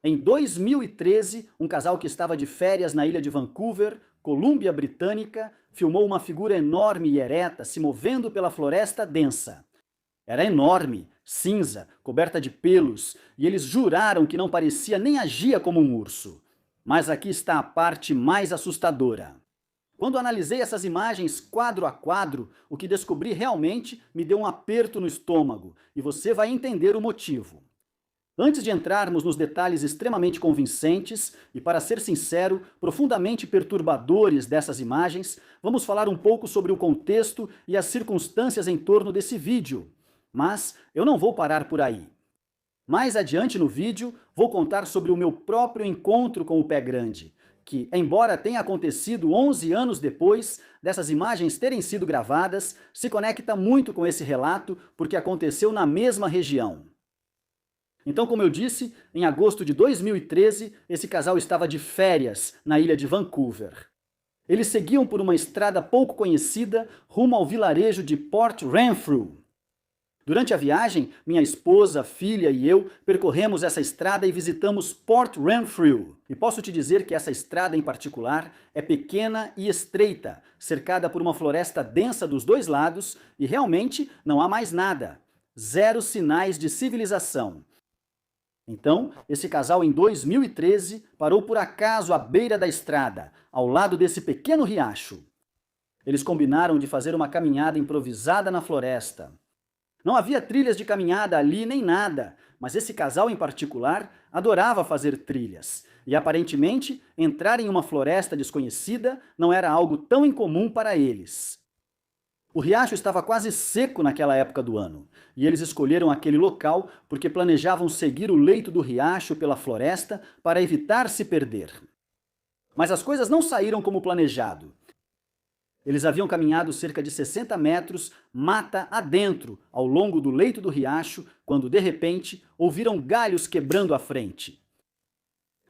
Em 2013, um casal que estava de férias na ilha de Vancouver, Colômbia Britânica, filmou uma figura enorme e ereta se movendo pela floresta densa. Era enorme, cinza, coberta de pelos, e eles juraram que não parecia nem agia como um urso. Mas aqui está a parte mais assustadora. Quando analisei essas imagens quadro a quadro, o que descobri realmente me deu um aperto no estômago, e você vai entender o motivo. Antes de entrarmos nos detalhes extremamente convincentes e, para ser sincero, profundamente perturbadores dessas imagens, vamos falar um pouco sobre o contexto e as circunstâncias em torno desse vídeo. Mas eu não vou parar por aí. Mais adiante no vídeo, vou contar sobre o meu próprio encontro com o pé grande, que, embora tenha acontecido 11 anos depois dessas imagens terem sido gravadas, se conecta muito com esse relato porque aconteceu na mesma região. Então, como eu disse, em agosto de 2013, esse casal estava de férias na ilha de Vancouver. Eles seguiam por uma estrada pouco conhecida rumo ao vilarejo de Port Renfrew. Durante a viagem, minha esposa, filha e eu percorremos essa estrada e visitamos Port Renfrew. E posso te dizer que essa estrada em particular é pequena e estreita, cercada por uma floresta densa dos dois lados e realmente não há mais nada. Zero sinais de civilização. Então, esse casal em 2013 parou por acaso à beira da estrada, ao lado desse pequeno riacho. Eles combinaram de fazer uma caminhada improvisada na floresta. Não havia trilhas de caminhada ali nem nada, mas esse casal em particular adorava fazer trilhas. E aparentemente, entrar em uma floresta desconhecida não era algo tão incomum para eles. O riacho estava quase seco naquela época do ano, e eles escolheram aquele local porque planejavam seguir o leito do riacho pela floresta para evitar se perder. Mas as coisas não saíram como planejado. Eles haviam caminhado cerca de 60 metros, mata adentro, ao longo do leito do riacho, quando de repente ouviram galhos quebrando à frente.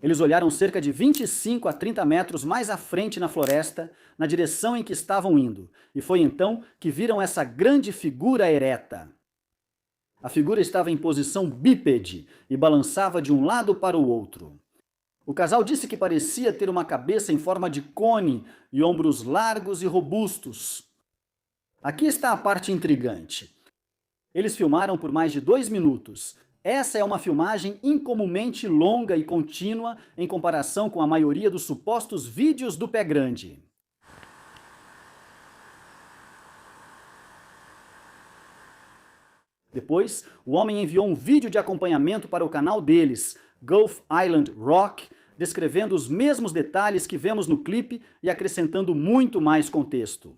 Eles olharam cerca de 25 a 30 metros mais à frente na floresta, na direção em que estavam indo, e foi então que viram essa grande figura ereta. A figura estava em posição bípede e balançava de um lado para o outro. O casal disse que parecia ter uma cabeça em forma de cone e ombros largos e robustos. Aqui está a parte intrigante. Eles filmaram por mais de 2 minutos. Essa é uma filmagem incomumente longa e contínua em comparação com a maioria dos supostos vídeos do pé grande. Depois, o homem enviou um vídeo de acompanhamento para o canal deles, Gulf Island Rock, descrevendo os mesmos detalhes que vemos no clipe e acrescentando muito mais contexto.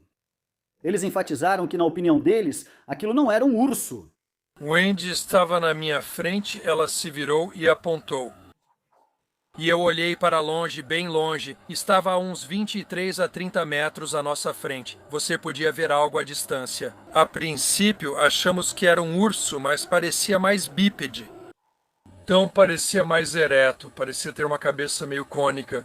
Eles enfatizaram que, na opinião deles, aquilo não era um urso. Wendy estava na minha frente, ela se virou e apontou. E eu olhei para longe, bem longe. Estava a uns 23 a 30 metros à nossa frente. Você podia ver algo à distância. A princípio, achamos que era um urso, mas parecia mais bípede. Então parecia mais ereto, parecia ter uma cabeça meio cônica.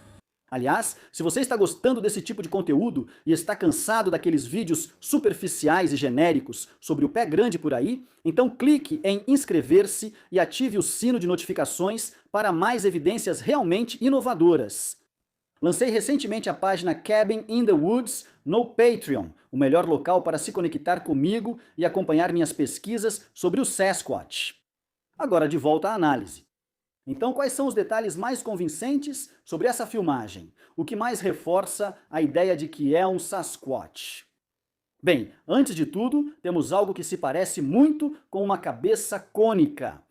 Aliás, se você está gostando desse tipo de conteúdo e está cansado daqueles vídeos superficiais e genéricos sobre o pé grande por aí, então clique em inscrever-se e ative o sino de notificações para mais evidências realmente inovadoras. Lancei recentemente a página Cabin in the Woods no Patreon, o melhor local para se conectar comigo e acompanhar minhas pesquisas sobre o Sasquatch. Agora de volta à análise. Então, quais são os detalhes mais convincentes sobre essa filmagem? O que mais reforça a ideia de que é um Sasquatch? Bem, antes de tudo, temos algo que se parece muito com uma cabeça cônica.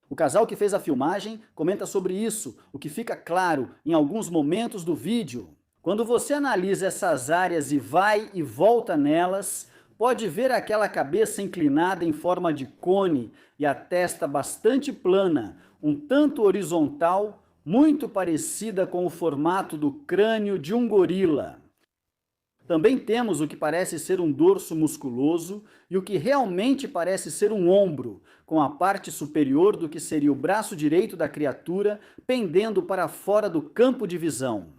O casal que fez a filmagem comenta sobre isso, o que fica claro em alguns momentos do vídeo. Quando você analisa essas áreas e vai e volta nelas, pode ver aquela cabeça inclinada em forma de cone e a testa bastante plana, um tanto horizontal, muito parecida com o formato do crânio de um gorila. Também temos o que parece ser um dorso musculoso e o que realmente parece ser um ombro, com a parte superior do que seria o braço direito da criatura pendendo para fora do campo de visão.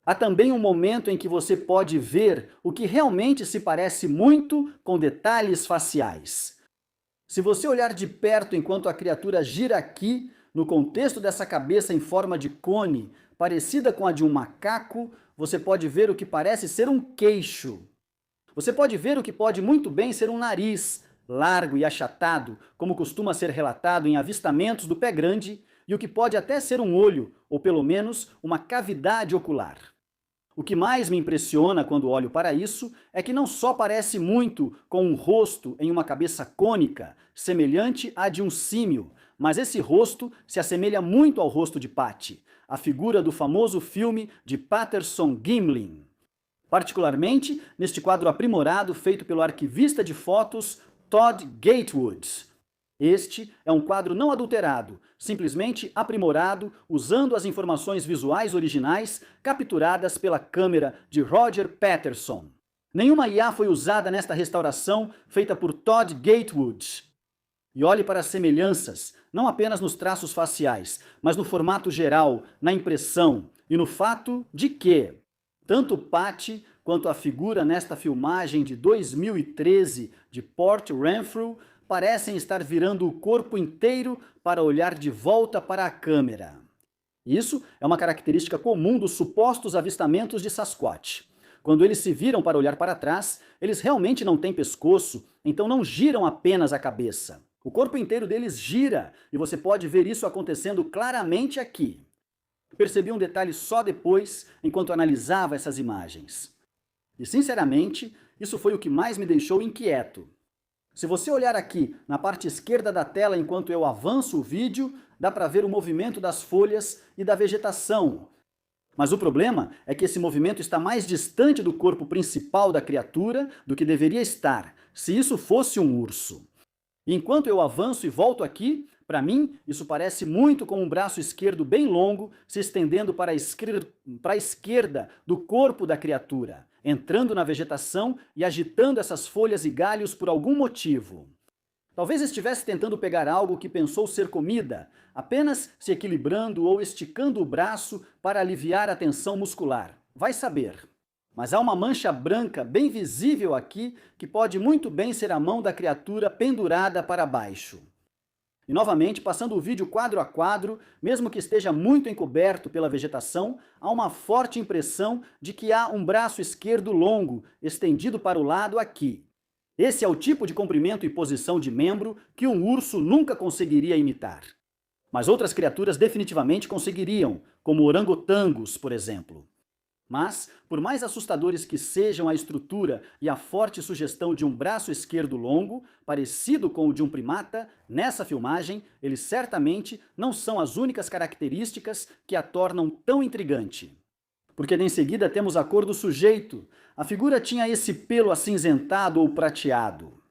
Há também um momento em que você pode ver o que realmente se parece muito com detalhes faciais. Se você olhar de perto enquanto a criatura gira aqui, No contexto dessa cabeça em forma de cone, parecida com a de um macaco, você pode ver o que parece ser um queixo. Você pode ver o que pode muito bem ser um nariz, largo e achatado, como costuma ser relatado em avistamentos do pé grande, e o que pode até ser um olho, ou pelo menos uma cavidade ocular. O que mais me impressiona quando olho para isso é que não só parece muito com um rosto em uma cabeça cônica, semelhante à de um símio, mas esse rosto se assemelha muito ao rosto de Patty, a figura do famoso filme de Patterson Gimlin. Particularmente neste quadro aprimorado feito pelo arquivista de fotos Todd Gatewood. Este é um quadro não adulterado, simplesmente aprimorado usando as informações visuais originais capturadas pela câmera de Roger Patterson. Nenhuma IA foi usada nesta restauração feita por Todd Gatewood. E olhe para as semelhanças, não apenas nos traços faciais, mas no formato geral, na impressão e no fato de que tanto Patty quanto a figura nesta filmagem de 2013 de Port Renfrew parecem estar virando o corpo inteiro para olhar de volta para a câmera. Isso é uma característica comum dos supostos avistamentos de Sasquatch. Quando eles se viram para olhar para trás, eles realmente não têm pescoço, então não giram apenas a cabeça. O corpo inteiro deles gira, e você pode ver isso acontecendo claramente aqui. Percebi um detalhe só depois, enquanto analisava essas imagens. E, sinceramente, isso foi o que mais me deixou inquieto. Se você olhar aqui na parte esquerda da tela enquanto eu avanço o vídeo, dá para ver o movimento das folhas e da vegetação. Mas o problema é que esse movimento está mais distante do corpo principal da criatura do que deveria estar, se isso fosse um urso. E enquanto eu avanço e volto aqui, para mim, isso parece muito com um braço esquerdo bem longo se estendendo para a esquerda do corpo da criatura, entrando na vegetação e agitando essas folhas e galhos por algum motivo. Talvez estivesse tentando pegar algo que pensou ser comida, apenas se equilibrando ou esticando o braço para aliviar a tensão muscular. Vai saber. Mas há uma mancha branca bem visível aqui que pode muito bem ser a mão da criatura pendurada para baixo. E novamente, passando o vídeo quadro a quadro, mesmo que esteja muito encoberto pela vegetação, há uma forte impressão de que há um braço esquerdo longo, estendido para o lado aqui. Esse é o tipo de comprimento e posição de membro que um urso nunca conseguiria imitar. Mas outras criaturas definitivamente conseguiriam, como orangotangos, por exemplo. Mas, por mais assustadores que sejam a estrutura e a forte sugestão de um braço esquerdo longo, parecido com o de um primata, nessa filmagem, eles certamente não são as únicas características que a tornam tão intrigante. Porque em seguida temos a cor do sujeito. A figura tinha esse pelo acinzentado ou prateado.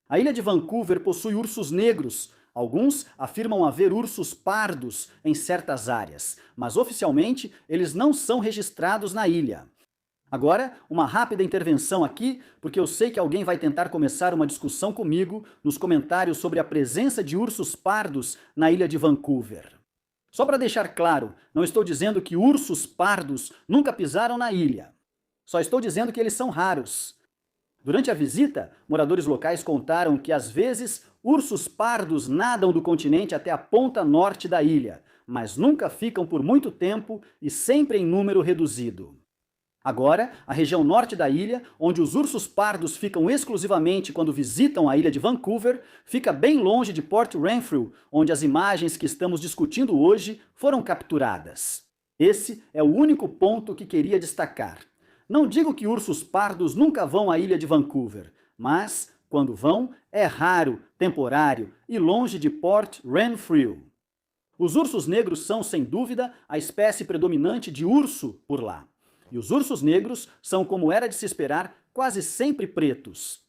A ilha de Vancouver possui ursos negros. Alguns afirmam haver ursos pardos em certas áreas, mas oficialmente eles não são registrados na ilha. Agora, uma rápida intervenção aqui, porque eu sei que alguém vai tentar começar uma discussão comigo nos comentários sobre a presença de ursos pardos na ilha de Vancouver. Só para deixar claro, não estou dizendo que ursos pardos nunca pisaram na ilha. Só estou dizendo que eles são raros. Durante a visita, moradores locais contaram que, às vezes, ursos pardos nadam do continente até a ponta norte da ilha, mas nunca ficam por muito tempo e sempre em número reduzido. Agora, a região norte da ilha, onde os ursos pardos ficam exclusivamente quando visitam a ilha de Vancouver, fica bem longe de Port Renfrew, onde as imagens que estamos discutindo hoje foram capturadas. Esse é o único ponto que queria destacar. Não digo que ursos pardos nunca vão à ilha de Vancouver, mas, quando vão, é raro, temporário e longe de Port Renfrew. Os ursos negros são, sem dúvida, a espécie predominante de urso por lá. E os ursos negros são, como era de se esperar, quase sempre pretos.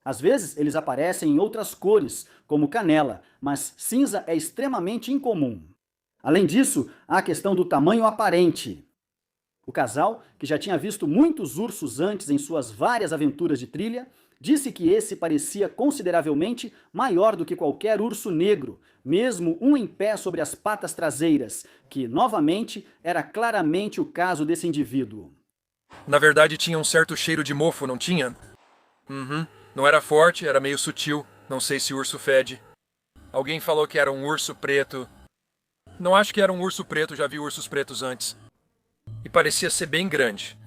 Às vezes, eles aparecem em outras cores, como canela, mas cinza é extremamente incomum. Além disso, há a questão do tamanho aparente. O casal, que já tinha visto muitos ursos antes em suas várias aventuras de trilha, disse que esse parecia consideravelmente maior do que qualquer urso negro, mesmo um em pé sobre as patas traseiras, que, novamente, era claramente o caso desse indivíduo. Na verdade, tinha um certo cheiro de mofo, não tinha? Não era forte, era meio sutil. Não sei se o urso fede. Alguém falou que era um urso preto. Não acho que era um urso preto, já vi ursos pretos antes. E parecia ser bem grande.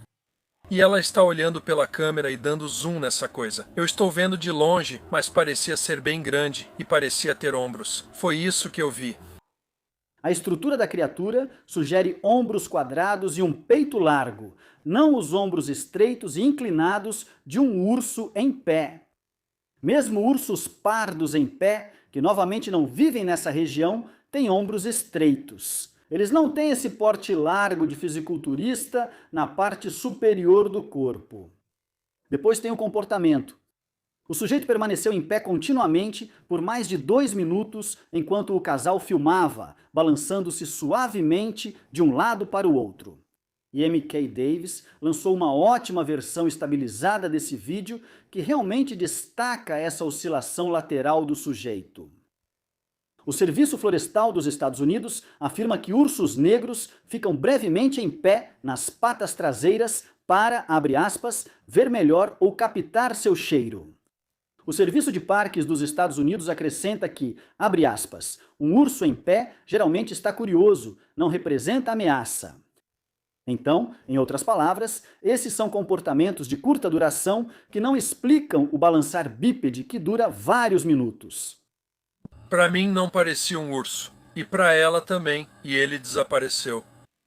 E ela está olhando pela câmera e dando zoom nessa coisa. Eu estou vendo de longe, mas parecia ser bem grande e parecia ter ombros. Foi isso que eu vi. A estrutura da criatura sugere ombros quadrados e um peito largo, não os ombros estreitos e inclinados de um urso em pé. Mesmo ursos pardos em pé, que novamente não vivem nessa região, têm ombros estreitos. Eles não têm esse porte largo de fisiculturista na parte superior do corpo. Depois tem o comportamento. O sujeito permaneceu em pé continuamente por mais de 2 minutos enquanto o casal filmava, balançando-se suavemente de um lado para o outro. E M.K. Davis lançou uma ótima versão estabilizada desse vídeo que realmente destaca essa oscilação lateral do sujeito. O Serviço Florestal dos Estados Unidos afirma que ursos negros ficam brevemente em pé nas patas traseiras para, abre aspas, ver melhor ou captar seu cheiro. O Serviço de Parques dos Estados Unidos acrescenta que, abre aspas, um urso em pé geralmente está curioso, não representa ameaça. Então, em outras palavras, esses são comportamentos de curta duração que não explicam o balançar bípede que dura vários minutos. Para mim não parecia um urso. E para ela também, e ele desapareceu.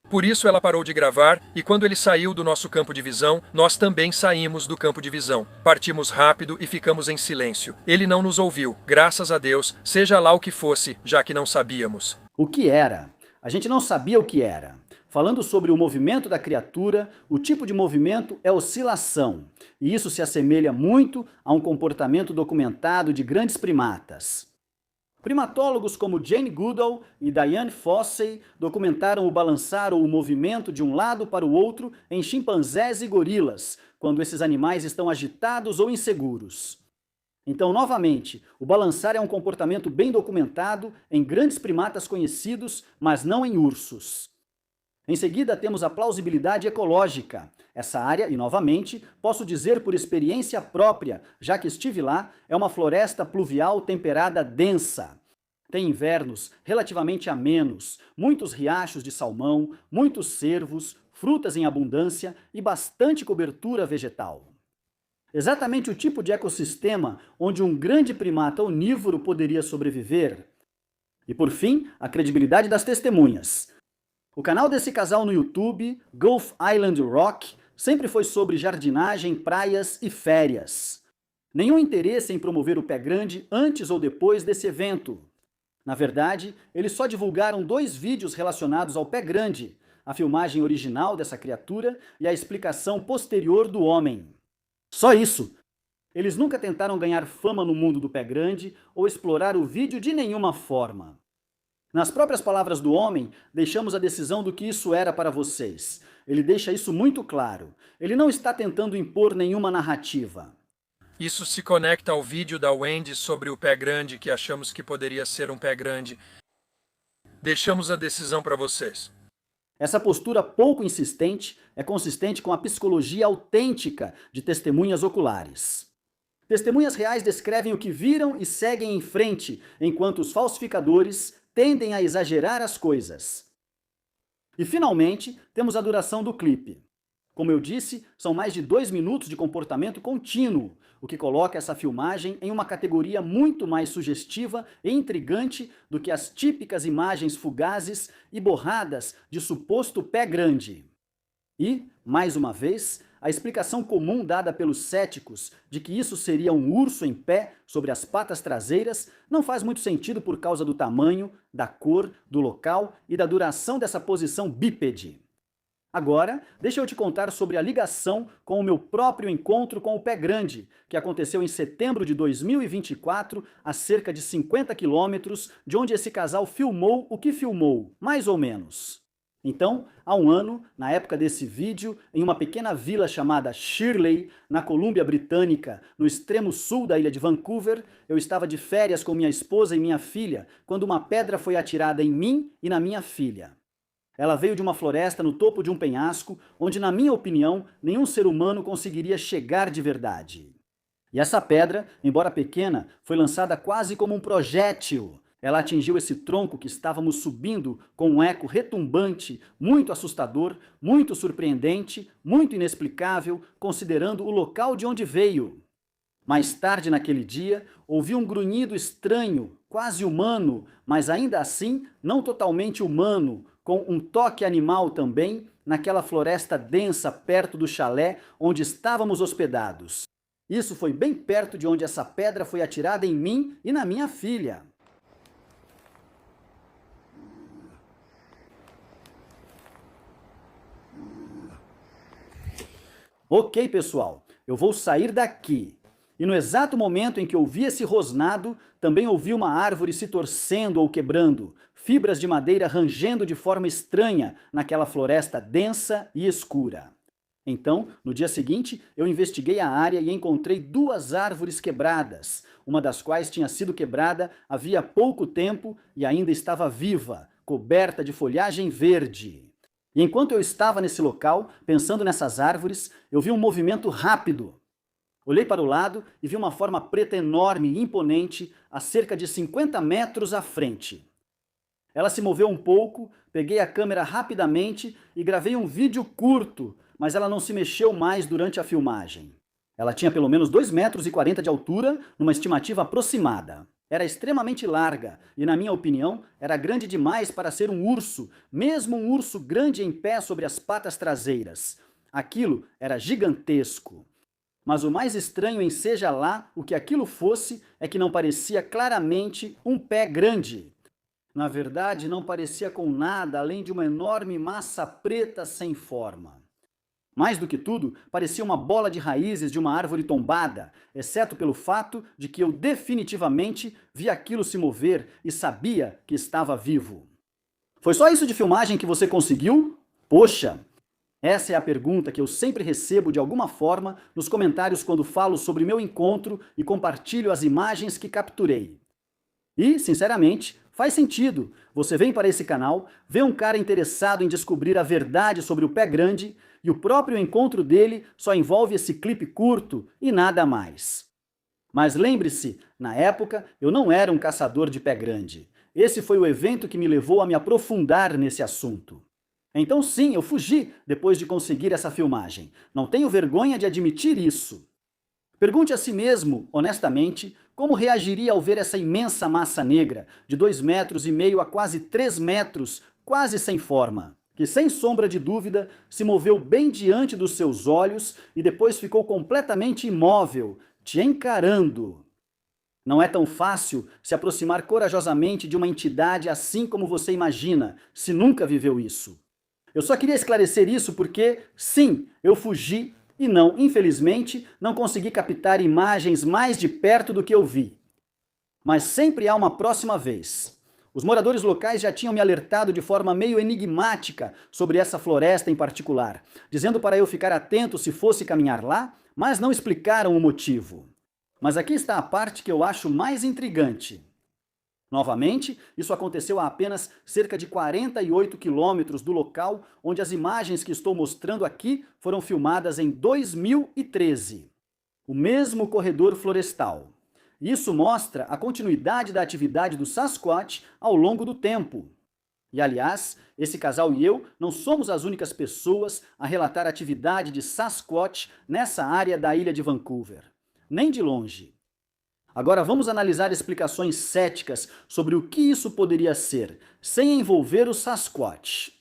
Por isso ela parou de gravar, e quando ele saiu do nosso campo de visão, nós também saímos do campo de visão. Partimos rápido e ficamos em silêncio. Ele não nos ouviu, graças a Deus, seja lá o que fosse, já que não sabíamos. O que era? A gente não sabia o que era. Falando sobre o movimento da criatura, o tipo de movimento é oscilação, e isso se assemelha muito a um comportamento documentado de grandes primatas. Primatólogos como Jane Goodall e Diane Fossey documentaram o balançar ou o movimento de um lado para o outro em chimpanzés e gorilas, quando esses animais estão agitados ou inseguros. Então, novamente, o balançar é um comportamento bem documentado em grandes primatas conhecidos, mas não em ursos. Em seguida, temos a plausibilidade ecológica. Essa área, e novamente, posso dizer por experiência própria, já que estive lá, é uma floresta pluvial temperada densa. Tem invernos relativamente amenos, muitos riachos de salmão, muitos cervos, frutas em abundância e bastante cobertura vegetal. Exatamente o tipo de ecossistema onde um grande primata onívoro poderia sobreviver. E por fim, a credibilidade das testemunhas. O canal desse casal no YouTube, Gulf Island Rock, sempre foi sobre jardinagem, praias e férias. Nenhum interesse em promover o Pé Grande antes ou depois desse evento. Na verdade, eles só divulgaram 2 vídeos relacionados ao Pé Grande, a filmagem original dessa criatura e a explicação posterior do homem. Só isso. Eles nunca tentaram ganhar fama no mundo do Pé Grande ou explorar o vídeo de nenhuma forma. Nas próprias palavras do homem, deixamos a decisão do que isso era para vocês. Ele deixa isso muito claro. Ele não está tentando impor nenhuma narrativa. Isso se conecta ao vídeo da Wendy sobre o pé grande que achamos que poderia ser um pé grande. Deixamos a decisão para vocês. Essa postura pouco insistente é consistente com a psicologia autêntica de testemunhas oculares. Testemunhas reais descrevem o que viram e seguem em frente, enquanto os falsificadores tendem a exagerar as coisas. E finalmente, temos a duração do clipe. Como eu disse, são mais de 2 minutos de comportamento contínuo, o que coloca essa filmagem em uma categoria muito mais sugestiva e intrigante do que as típicas imagens fugazes e borradas de suposto pé grande. E, mais uma vez, a explicação comum dada pelos céticos de que isso seria um urso em pé sobre as patas traseiras não faz muito sentido por causa do tamanho, da cor, do local e da duração dessa posição bípede. Agora, deixa eu te contar sobre a ligação com o meu próprio encontro com o Pé Grande, que aconteceu em setembro de 2024, a cerca de 50 quilômetros de onde esse casal filmou o que filmou, mais ou menos. Então, há um ano, na época desse vídeo, em uma pequena vila chamada Shirley, na Colômbia Britânica, no extremo sul da ilha de Vancouver, eu estava de férias com minha esposa e minha filha, quando uma pedra foi atirada em mim e na minha filha. Ela veio de uma floresta no topo de um penhasco, onde, na minha opinião, nenhum ser humano conseguiria chegar de verdade. E essa pedra, embora pequena, foi lançada quase como um projétil. Ela atingiu esse tronco que estávamos subindo com um eco retumbante, muito assustador, muito surpreendente, muito inexplicável, considerando o local de onde veio. Mais tarde naquele dia, ouvi um grunhido estranho, quase humano, mas ainda assim não totalmente humano, com um toque animal também, naquela floresta densa perto do chalé onde estávamos hospedados. Isso foi bem perto de onde essa pedra foi atirada em mim e na minha filha. Ok, pessoal, eu vou sair daqui. E no exato momento em que ouvi esse rosnado, também ouvi uma árvore se torcendo ou quebrando, fibras de madeira rangendo de forma estranha naquela floresta densa e escura. Então, no dia seguinte, eu investiguei a área e encontrei 2 árvores quebradas, uma das quais tinha sido quebrada havia pouco tempo e ainda estava viva, coberta de folhagem verde. E enquanto eu estava nesse local, pensando nessas árvores, eu vi um movimento rápido. Olhei para o lado e vi uma forma preta enorme e imponente a cerca de 50 metros à frente. Ela se moveu um pouco, peguei a câmera rapidamente e gravei um vídeo curto, mas ela não se mexeu mais durante a filmagem. Ela tinha pelo menos 2,40 metros de altura, numa estimativa aproximada. Era extremamente larga e, na minha opinião, era grande demais para ser um urso, mesmo um urso grande em pé sobre as patas traseiras. Aquilo era gigantesco. Mas o mais estranho em seja lá o que aquilo fosse é que não parecia claramente um pé grande. Na verdade, não parecia com nada além de uma enorme massa preta sem forma. Mais do que tudo, parecia uma bola de raízes de uma árvore tombada, exceto pelo fato de que eu definitivamente vi aquilo se mover e sabia que estava vivo. Foi só isso de filmagem que você conseguiu? Poxa! Essa é a pergunta que eu sempre recebo de alguma forma nos comentários quando falo sobre meu encontro e compartilho as imagens que capturei. E, sinceramente, faz sentido. Você vem para esse canal, vê um cara interessado em descobrir a verdade sobre o pé grande e o próprio encontro dele só envolve esse clipe curto e nada mais. Mas lembre-se, na época eu não era um caçador de pé grande. Esse foi o evento que me levou a me aprofundar nesse assunto. Então sim, eu fugi depois de conseguir essa filmagem. Não tenho vergonha de admitir isso. Pergunte a si mesmo, honestamente, como reagiria ao ver essa imensa massa negra, de 2,5 metros a quase 3 metros, quase sem forma, que sem sombra de dúvida se moveu bem diante dos seus olhos e depois ficou completamente imóvel, te encarando. Não é tão fácil se aproximar corajosamente de uma entidade assim como você imagina, se nunca viveu isso. Eu só queria esclarecer isso porque, sim, eu fugi e não, infelizmente, não consegui captar imagens mais de perto do que eu vi. Mas sempre há uma próxima vez. Os moradores locais já tinham me alertado de forma meio enigmática sobre essa floresta em particular, dizendo para eu ficar atento se fosse caminhar lá, mas não explicaram o motivo. Mas aqui está a parte que eu acho mais intrigante. Novamente, isso aconteceu a apenas cerca de 48 quilômetros do local onde as imagens que estou mostrando aqui foram filmadas em 2013. O mesmo corredor florestal. Isso mostra a continuidade da atividade do Sasquatch ao longo do tempo. E, aliás, esse casal e eu não somos as únicas pessoas a relatar a atividade de Sasquatch nessa área da ilha de Vancouver. Nem de longe. Agora vamos analisar explicações céticas sobre o que isso poderia ser, sem envolver o Sasquatch.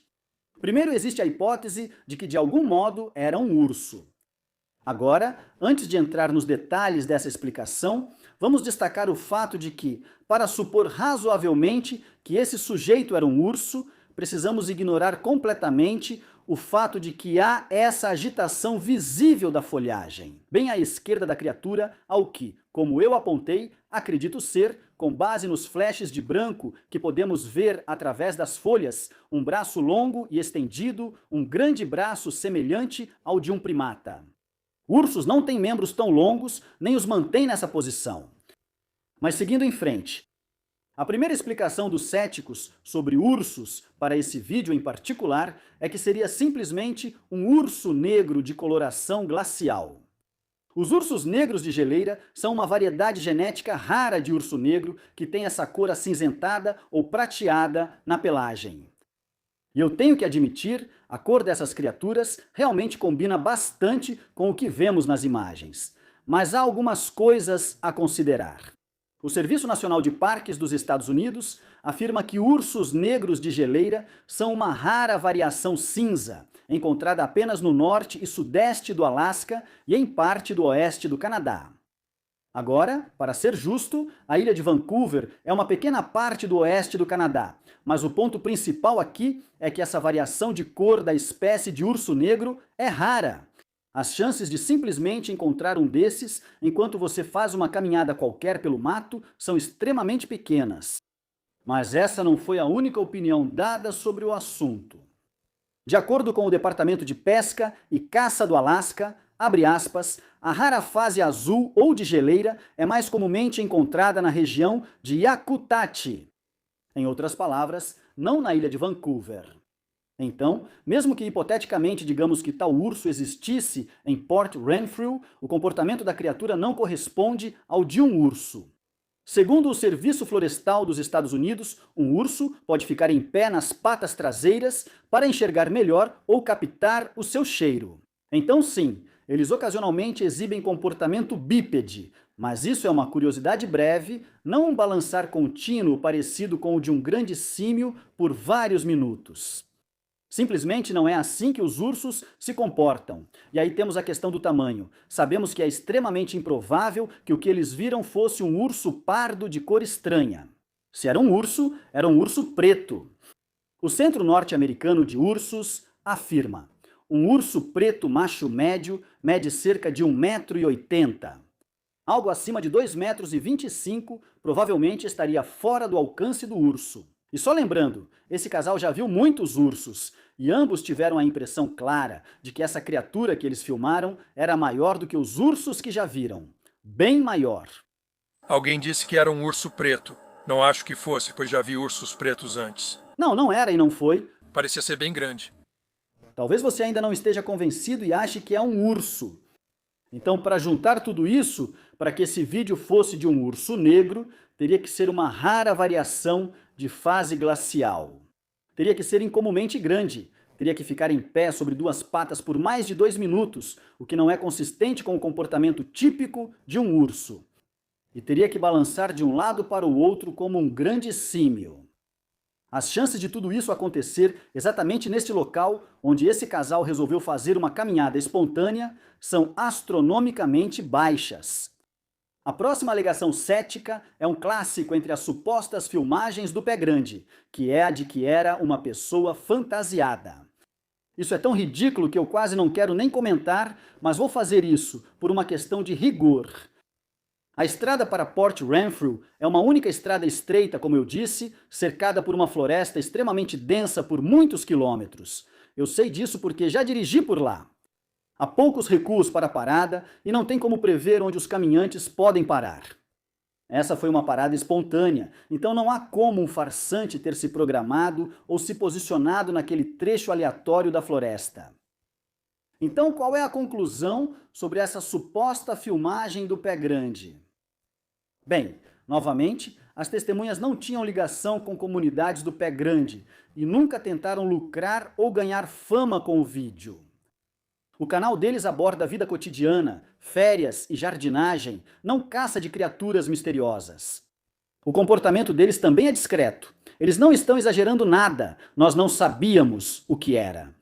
Primeiro existe a hipótese de que de algum modo era um urso. Agora, antes de entrar nos detalhes dessa explicação, vamos destacar o fato de que, para supor razoavelmente que esse sujeito era um urso, precisamos ignorar completamente o fato de que há essa agitação visível da folhagem, bem à esquerda da criatura, ao que, como eu apontei, acredito ser, com base nos flashes de branco que podemos ver através das folhas, um braço longo e estendido, um grande braço semelhante ao de um primata. Ursos não têm membros tão longos, nem os mantêm nessa posição. Mas seguindo em frente, a primeira explicação dos céticos sobre ursos para esse vídeo em particular é que seria simplesmente um urso negro de coloração glacial. Os ursos negros de geleira são uma variedade genética rara de urso negro que tem essa cor acinzentada ou prateada na pelagem. E eu tenho que admitir, a cor dessas criaturas realmente combina bastante com o que vemos nas imagens. Mas há algumas coisas a considerar. O Serviço Nacional de Parques dos Estados Unidos afirma que ursos negros de geleira são uma rara variação cinza, encontrada apenas no norte e sudeste do Alasca e em parte do oeste do Canadá. Agora, para ser justo, a ilha de Vancouver é uma pequena parte do oeste do Canadá, mas o ponto principal aqui é que essa variação de cor da espécie de urso negro é rara. As chances de simplesmente encontrar um desses enquanto você faz uma caminhada qualquer pelo mato são extremamente pequenas. Mas essa não foi a única opinião dada sobre o assunto. De acordo com o Departamento de Pesca e Caça do Alasca, abre aspas, a rara fase azul ou de geleira é mais comumente encontrada na região de Yakutat. Em outras palavras, não na ilha de Vancouver. Então, mesmo que hipoteticamente digamos que tal urso existisse em Port Renfrew, o comportamento da criatura não corresponde ao de um urso. Segundo o Serviço Florestal dos Estados Unidos, um urso pode ficar em pé nas patas traseiras para enxergar melhor ou captar o seu cheiro. Então sim, eles ocasionalmente exibem comportamento bípede, mas isso é uma curiosidade breve, não um balançar contínuo parecido com o de um grande símio por vários minutos. Simplesmente não é assim que os ursos se comportam. E aí temos a questão do tamanho. Sabemos que é extremamente improvável que o que eles viram fosse um urso pardo de cor estranha. Se era um urso preto. O Centro Norte-Americano de Ursos afirma: um urso preto macho médio mede cerca de 1,80 m. Algo acima de 2,25 m provavelmente estaria fora do alcance do urso. E só lembrando, esse casal já viu muitos ursos, e ambos tiveram a impressão clara de que essa criatura que eles filmaram era maior do que os ursos que já viram. Bem maior. Alguém disse que era um urso preto. Não acho que fosse, pois já vi ursos pretos antes. Não era e não foi. Parecia ser bem grande. Talvez você ainda não esteja convencido e ache que é um urso. Então, para juntar tudo isso, para que esse vídeo fosse de um urso negro, teria que ser uma rara variação de fase glacial. Teria que ser incomumente grande. Teria que ficar em pé sobre duas patas por mais de 2 minutos, o que não é consistente com o comportamento típico de um urso. E teria que balançar de um lado para o outro como um grande símio. As chances de tudo isso acontecer exatamente neste local onde esse casal resolveu fazer uma caminhada espontânea são astronomicamente baixas. A próxima alegação cética é um clássico entre as supostas filmagens do Pé Grande, que é a de que era uma pessoa fantasiada. Isso é tão ridículo que eu quase não quero nem comentar, mas vou fazer isso por uma questão de rigor. A estrada para Port Renfrew é uma única estrada estreita, como eu disse, cercada por uma floresta extremamente densa por muitos quilômetros. Eu sei disso porque já dirigi por lá. Há poucos recuos para a parada e não tem como prever onde os caminhantes podem parar. Essa foi uma parada espontânea, então não há como um farsante ter se programado ou se posicionado naquele trecho aleatório da floresta. Então, qual é a conclusão sobre essa suposta filmagem do Pé Grande? Bem, novamente, as testemunhas não tinham ligação com comunidades do Pé Grande e nunca tentaram lucrar ou ganhar fama com o vídeo. O canal deles aborda a vida cotidiana, férias e jardinagem, não caça de criaturas misteriosas. O comportamento deles também é discreto. Eles não estão exagerando nada, nós não sabíamos o que era.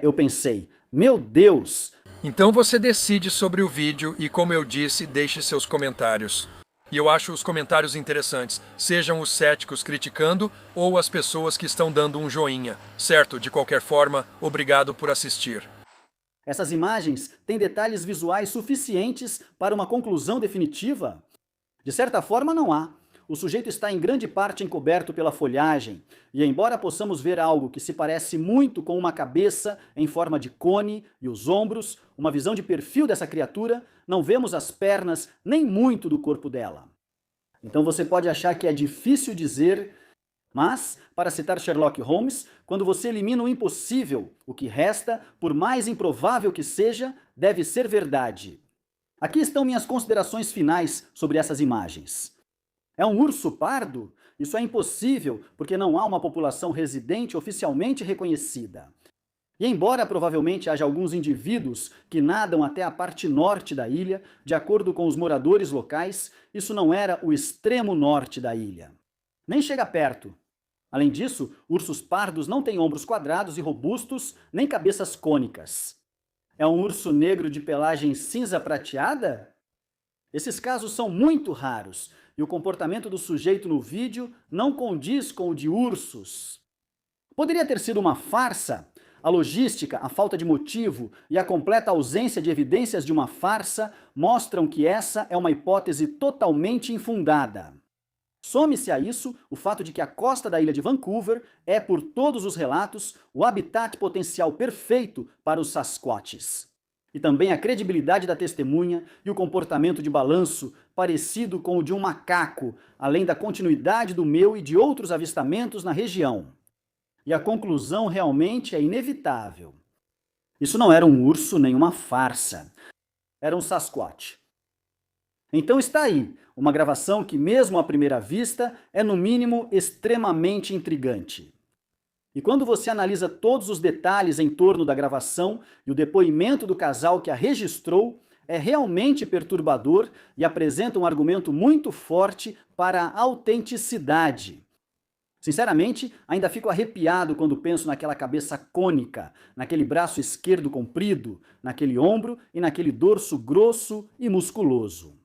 Eu pensei, meu Deus! Então você decide sobre o vídeo e, como eu disse, deixe seus comentários. E eu acho os comentários interessantes, sejam os céticos criticando ou as pessoas que estão dando um joinha. Certo, de qualquer forma, obrigado por assistir. Essas imagens têm detalhes visuais suficientes para uma conclusão definitiva? De certa forma, não há. O sujeito está em grande parte encoberto pela folhagem, e embora possamos ver algo que se parece muito com uma cabeça em forma de cone e os ombros, uma visão de perfil dessa criatura, não vemos as pernas nem muito do corpo dela. Então você pode achar que é difícil dizer, mas, para citar Sherlock Holmes, quando você elimina o impossível, o que resta, por mais improvável que seja, deve ser verdade. Aqui estão minhas considerações finais sobre essas imagens. É um urso pardo? Isso é impossível, porque não há uma população residente oficialmente reconhecida. E embora provavelmente haja alguns indivíduos que nadam até a parte norte da ilha, de acordo com os moradores locais, isso não era o extremo norte da ilha. Nem chega perto. Além disso, ursos pardos não têm ombros quadrados e robustos, nem cabeças cônicas. É um urso negro de pelagem cinza prateada? Esses casos são muito raros, e o comportamento do sujeito no vídeo não condiz com o de ursos. Poderia ter sido uma farsa? A logística, a falta de motivo e a completa ausência de evidências de uma farsa mostram que essa é uma hipótese totalmente infundada. Some-se a isso o fato de que a costa da ilha de Vancouver é, por todos os relatos, o habitat potencial perfeito para os Sasquatches. E também a credibilidade da testemunha e o comportamento de balanço parecido com o de um macaco, além da continuidade do meu e de outros avistamentos na região. E a conclusão realmente é inevitável. Isso não era um urso nem uma farsa. Era um Sasquatch. Então está aí, uma gravação que, mesmo à primeira vista, é no mínimo extremamente intrigante. E quando você analisa todos os detalhes em torno da gravação e o depoimento do casal que a registrou, é realmente perturbador e apresenta um argumento muito forte para a autenticidade. Sinceramente, ainda fico arrepiado quando penso naquela cabeça cônica, naquele braço esquerdo comprido, naquele ombro e naquele dorso grosso e musculoso.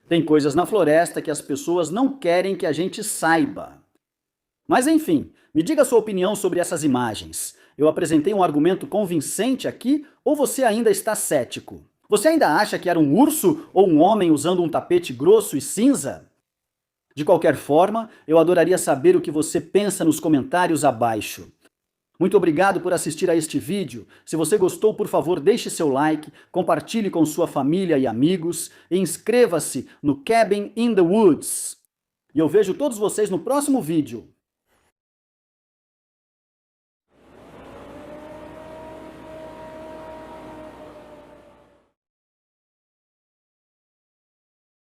Tem coisas na floresta que as pessoas não querem que a gente saiba. Mas enfim, me diga a sua opinião sobre essas imagens. Eu apresentei um argumento convincente aqui ou você ainda está cético? Você ainda acha que era um urso ou um homem usando um tapete grosso e cinza? De qualquer forma, eu adoraria saber o que você pensa nos comentários abaixo. Muito obrigado por assistir a este vídeo. Se você gostou, por favor, deixe seu like, compartilhe com sua família e amigos e inscreva-se no Cabin in the Woods. E eu vejo todos vocês no próximo vídeo.